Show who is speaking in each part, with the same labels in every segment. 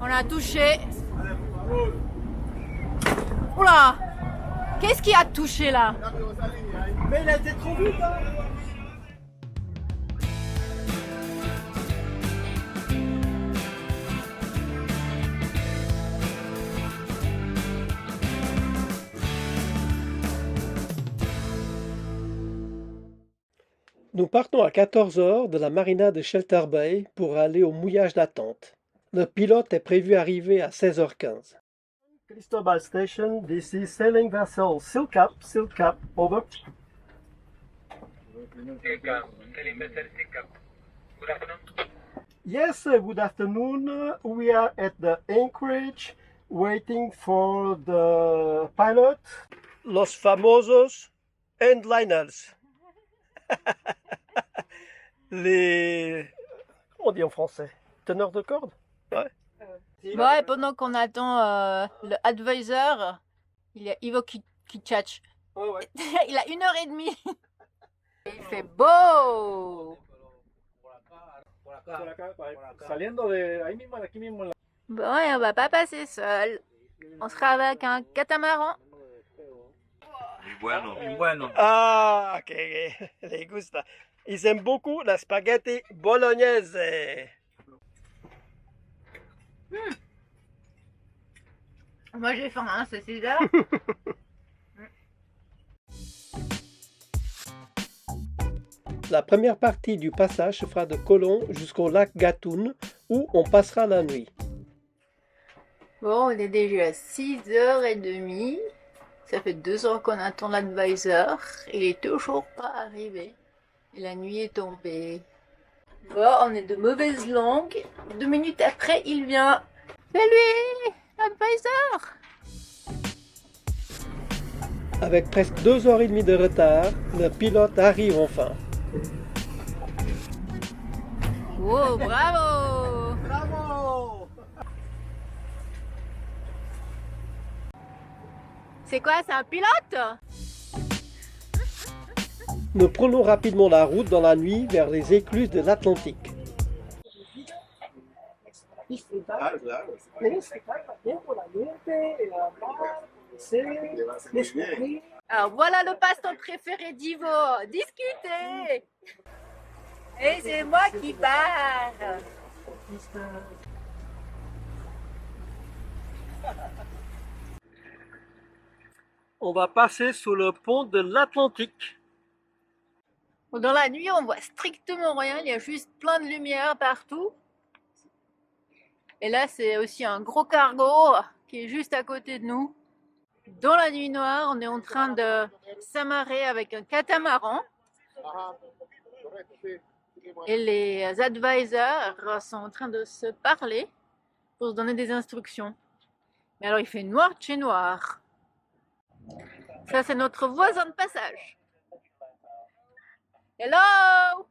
Speaker 1: On a touché. Oula! Qu'est-ce qui a touché là?
Speaker 2: Mais il a été trop vite, hein.
Speaker 3: Nous partons à 14 heures de la marina de Shelter Bay pour aller au mouillage d'attente. Le pilote est prévu arriver à 16h15.
Speaker 2: Cristobal Station, this is sailing vessel Silcap, over. Yes, good afternoon. We are at the anchorage waiting for the pilot.
Speaker 3: Los famosos endliners. Comment on dit en français? Teneurs de corde? Ouais.
Speaker 1: Ouais, pendant qu'on attend le advisor, il y a Ivo qui tchatche.
Speaker 2: Ouais, ouais.
Speaker 1: Il a 1h30. Il fait beau.
Speaker 2: Saliendo de ahí mismo, de aquí mismo.
Speaker 1: Bon, et on va pas passer seul. On sera avec un catamaran.
Speaker 4: Bueno.
Speaker 3: Ah, ok, les gusta. Ils aiment beaucoup la spaghetti bolognaise.
Speaker 1: Moi j'ai faim, hein, c'est 6 heures.
Speaker 3: La première partie du passage se fera de Colón jusqu'au lac Gatún où on passera la nuit.
Speaker 1: Bon, on est déjà à 6h30. Ça fait 2 heures qu'on attend l'advisor. Il est toujours pas arrivé. Et la nuit est tombée. Bon, on est de mauvaise langue. 2 minutes après, il vient. C'est lui, l'advisor.
Speaker 3: Avec presque 2h30 de retard, le pilote arrive enfin.
Speaker 1: Wow, bravo!
Speaker 2: Bravo!
Speaker 1: C'est quoi, c'est un pilote?
Speaker 3: Nous prenons rapidement la route dans la nuit vers les écluses de l'Atlantique.
Speaker 1: Alors voilà le passe-temps préféré d'Ivo, discuter. Et c'est moi qui pars.
Speaker 3: On va passer sous le pont de l'Atlantique.
Speaker 1: Dans la nuit, on voit strictement rien, il y a juste plein de lumière partout. Et là, c'est aussi un gros cargo qui est juste à côté de nous. Dans la nuit noire, on est en train de s'amarrer avec un catamaran. Et les advisors sont en train de se parler pour se donner des instructions. Mais alors, il fait noir de chez noir. Ça, c'est notre voisin de passage. Hello!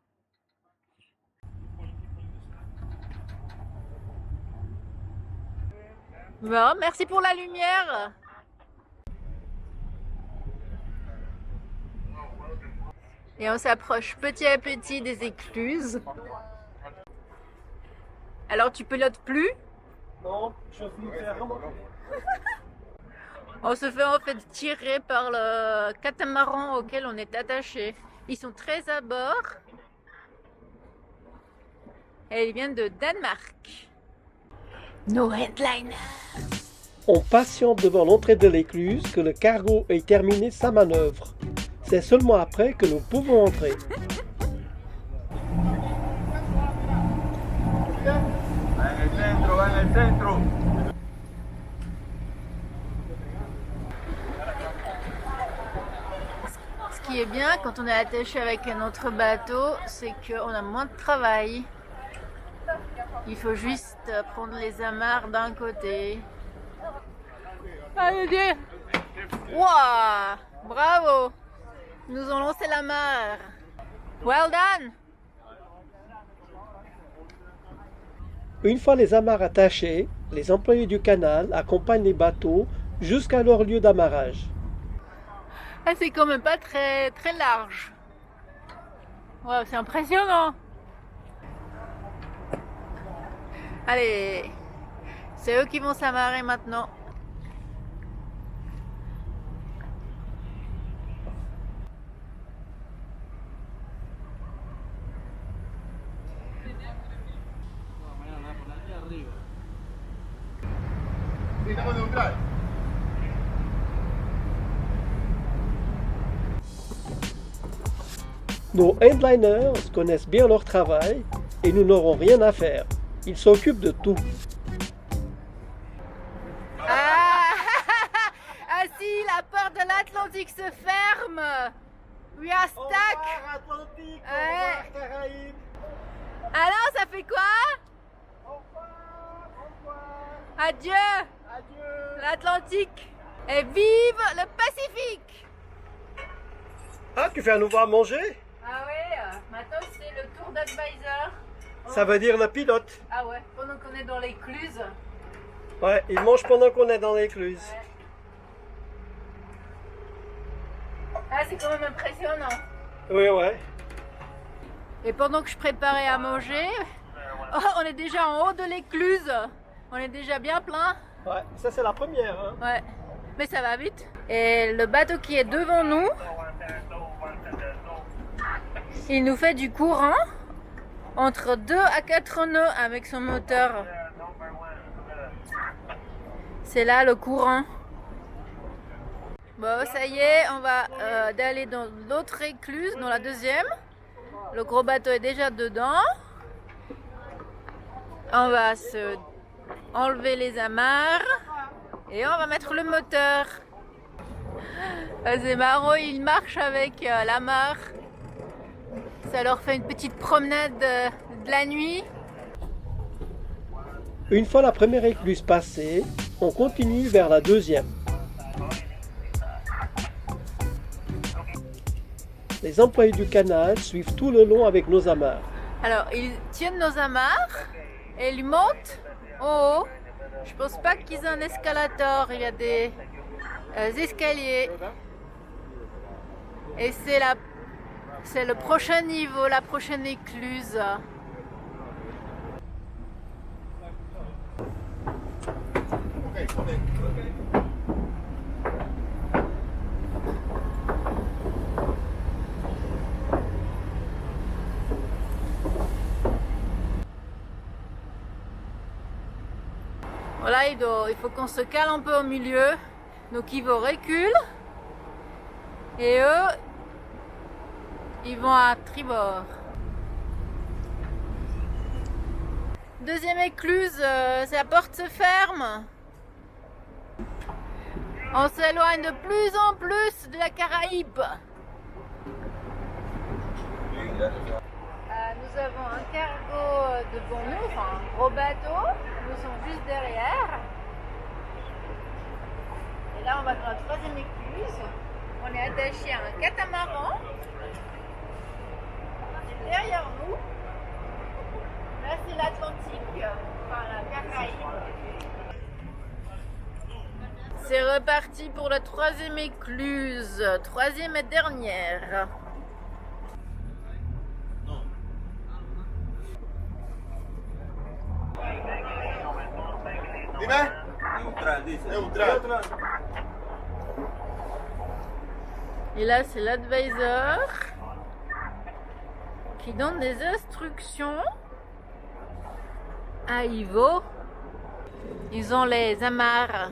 Speaker 1: Bon, merci pour la lumière. Et on s'approche petit à petit des écluses. Alors, tu pilotes plus?
Speaker 2: Non, je suis vraiment.
Speaker 1: On se fait en fait tirer par le catamaran auquel on est attaché. Ils sont très à bord. Et ils viennent de Danemark. Nos headliners.
Speaker 3: On patiente devant l'entrée de l'écluse que le cargo ait terminé sa manœuvre. C'est seulement après que nous pouvons entrer.
Speaker 4: Va en el centro.
Speaker 1: Ce qui est bien quand on est attaché avec un autre bateau, c'est qu'on a moins de travail. Il faut juste prendre les amarres d'un côté. Allez, wow, bravo! Ils nous ont lancé l'amarre. Well done!
Speaker 3: Une fois les amarres attachées, les employés du canal accompagnent les bateaux jusqu'à leur lieu d'amarrage.
Speaker 1: Ah, c'est quand même pas très large. Wow, c'est impressionnant. Allez, C'est eux qui vont s'amarrer maintenant.
Speaker 3: Nos headliners connaissent bien leur travail et nous n'aurons rien à faire. Ils s'occupent de tout.
Speaker 1: Ah, ah si, la porte de l'Atlantique se ferme. We are stuck.
Speaker 2: Atlantique,
Speaker 1: Ouais.
Speaker 2: Caraïbes.
Speaker 1: Alors, ça fait quoi?
Speaker 2: Au revoir.
Speaker 1: Adieu,
Speaker 2: Adieu.
Speaker 1: l'Atlantique. Et vive le Pacifique.
Speaker 3: Ah, tu fais à nouveau à manger?
Speaker 1: Ah ouais, maintenant c'est le tour d'advisor.
Speaker 3: Ça veut dire le pilote.
Speaker 1: Ah ouais, pendant qu'on est dans l'écluse.
Speaker 3: Ouais, il mange pendant qu'on est dans l'écluse.
Speaker 1: Ah, c'est quand même impressionnant.
Speaker 3: Oui, ouais.
Speaker 1: Et pendant que je préparais à manger, oh, on est déjà en haut de l'écluse. On est déjà bien plein.
Speaker 3: Ouais, ça c'est la première. Hein.
Speaker 1: Ouais, mais ça va vite. Et le bateau qui est devant nous, il nous fait du courant entre 2 à 4 nœuds avec son moteur. C'est là le courant. Bon, ça y est, on va aller dans l'autre écluse, dans la deuxième. Le gros bateau est déjà dedans. On va se enlever les amarres et on va mettre le moteur. Ah, c'est marrant, ils marchent avec l'amarre. Ça leur fait une petite promenade de la nuit.
Speaker 3: Une fois la première écluse passée, on continue vers la deuxième. Les employés du canal suivent tout le long avec nos amarres.
Speaker 1: Alors, ils tiennent nos amarres et ils montent en haut. Je pense pas qu'ils aient un escalator, il y a des escaliers. Et c'est le prochain niveau, la prochaine écluse. Voilà, il faut qu'on se cale un peu au milieu. Donc Ivo recule. Et eux, ils vont à tribord. Deuxième écluse, la porte se ferme. On s'éloigne de plus en plus de la Caraïbe. Nous avons un cargo devant nous, enfin un gros bateau. Nous sommes juste derrière. Et là, on va dans la troisième écluse. On est attaché à un catamaran. C'est derrière nous. Là, c'est l'Atlantique, enfin la Caraïbe. C'est reparti pour la troisième écluse, troisième et dernière. Et là, c'est l'advisor qui donne des instructions à Ivo. Ils ont les amarres.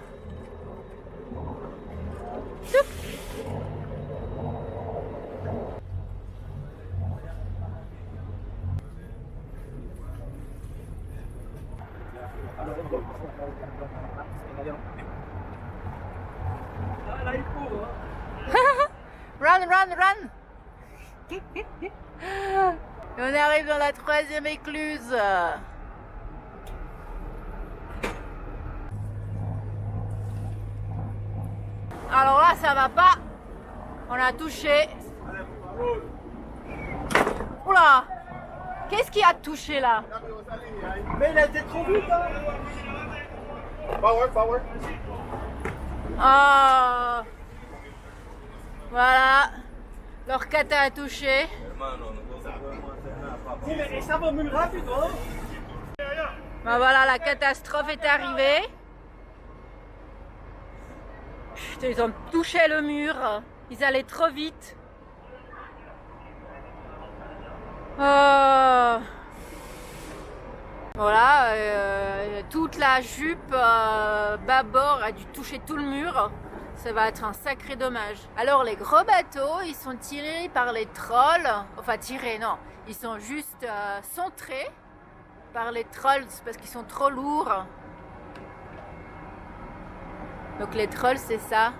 Speaker 1: Run, run, run! Et on arrive dans la troisième écluse. Alors là, ça va pas. On a touché. Oula! Qu'est-ce qui a touché là?
Speaker 3: Mais il a été trop vite, hein.
Speaker 2: Power.
Speaker 1: Oh! Voilà. Leur kata a touché.
Speaker 3: Sí, mais ça va mieux rapide, hein.
Speaker 1: Ben voilà, la catastrophe est arrivée. Putain, ils ont touché le mur. Ils allaient trop vite. Voilà, toute la jupe bâbord a dû toucher tout le mur. Ça va être un sacré dommage. Alors les gros bateaux, ils sont tirés par les trolls. Enfin tirés, non. Ils sont juste centrés par les trolls parce qu'ils sont trop lourds. Donc les trolls, c'est ça.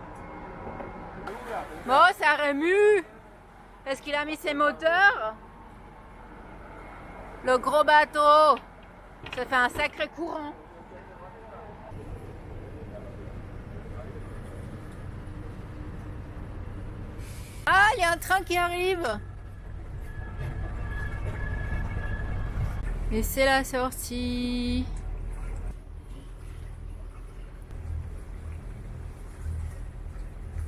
Speaker 1: Bon, ça remue. Est-ce qu'il a mis ses moteurs? Le gros bateau. Ça fait un sacré courant. Ah, il y a un train qui arrive. Et c'est la sortie.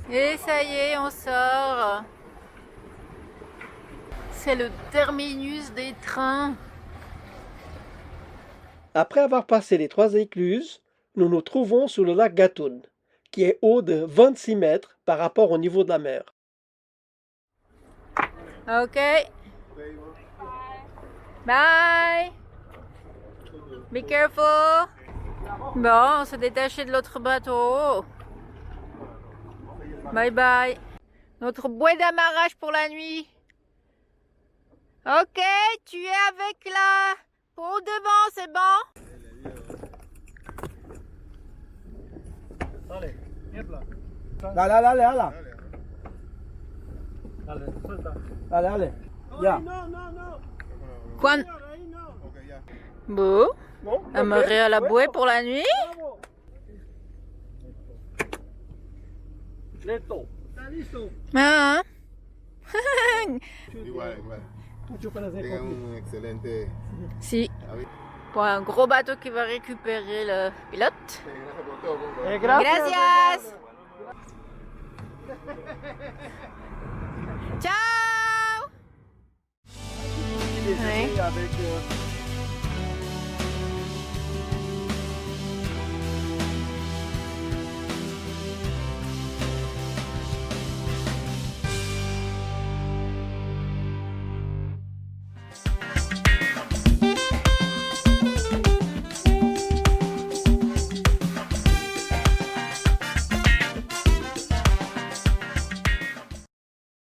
Speaker 1: Et ça y est, on sort. C'est le terminus des trains.
Speaker 3: Après avoir passé les 3 écluses, nous nous trouvons sur le lac Gatun, qui est haut de 26 mètres par rapport au niveau de la mer.
Speaker 1: Ok. Bye. Be careful. Bon, on s'est détaché de l'autre bateau. Bye bye. Notre bouée d'amarrage pour la nuit. Ok, tu es avec la peau devant, c'est bon?
Speaker 2: Dale, niebla. Dale, dale, dale. Dale, suelta. Dale, dale. Ya. No, no, no.
Speaker 1: Quoi?
Speaker 2: Ahí no.
Speaker 1: Bon,
Speaker 2: Bon,
Speaker 1: amarré à la bouée pour la nuit.
Speaker 2: Bravo. Listo. ¿Está listo?
Speaker 1: Ah.
Speaker 5: Igual, igual.
Speaker 2: Mucho para hacer
Speaker 5: Tengan
Speaker 2: coffee.
Speaker 5: un excelente
Speaker 1: Si.
Speaker 5: avión.
Speaker 1: Pour un gros bateau qui va récupérer le pilote.
Speaker 5: Gracias por todo, compa.
Speaker 1: Gracias. Ciao.
Speaker 2: Il est avec